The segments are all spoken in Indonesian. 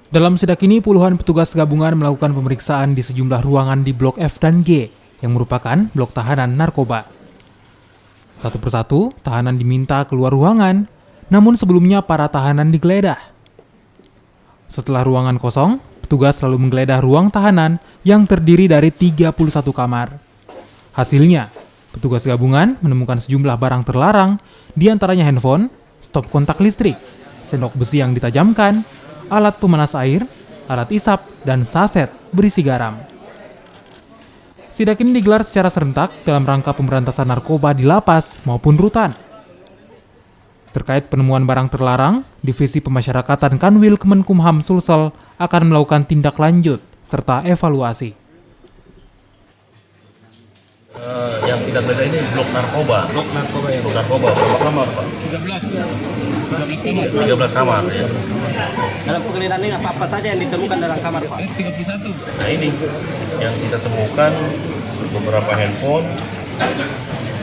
Dalam sidak ini, puluhan petugas gabungan melakukan pemeriksaan di sejumlah ruangan di Blok F dan G yang merupakan blok tahanan narkoba. Satu persatu, tahanan diminta keluar ruangan, namun sebelumnya para tahanan digeledah. Setelah ruangan kosong, petugas lalu menggeledah ruang tahanan yang terdiri dari 31 kamar. Hasilnya, petugas gabungan menemukan sejumlah barang terlarang, diantaranya handphone, stop kontak listrik, sendok besi yang ditajamkan, alat pemanas air, alat isap, dan saset berisi garam. Sidak ini digelar secara serentak dalam rangka pemberantasan narkoba di lapas maupun rutan. Terkait penemuan barang terlarang, Divisi Pemasyarakatan Kanwil Kemenkumham Sulsel akan melakukan tindak lanjut serta evaluasi. Yang kita geledah ini blok narkoba. Blok narkoba ya. Blok narkoba. Berapa kamar, Pak? 13 kamar ya. Dalam penggeledahan ini apa saja yang ditemukan dalam kamar, Pak? 31. Nah ini yang kita temukan beberapa handphone,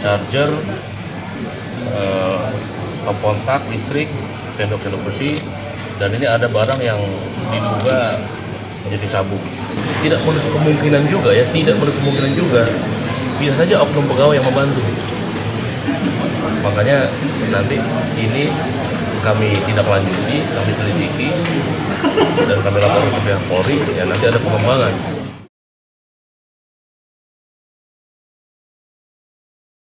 charger, stop kontak listrik, sendok-sendok besi, dan ini ada barang yang diduga menjadi sabu. Tidak menutup kemungkinan juga ya, bisa saja oknum pegawai yang membantu. Makanya nanti ini kami tindak lanjuti, kami selidiki, dan kami laporkan ke pihak Polri, ya nanti ada pengembangan.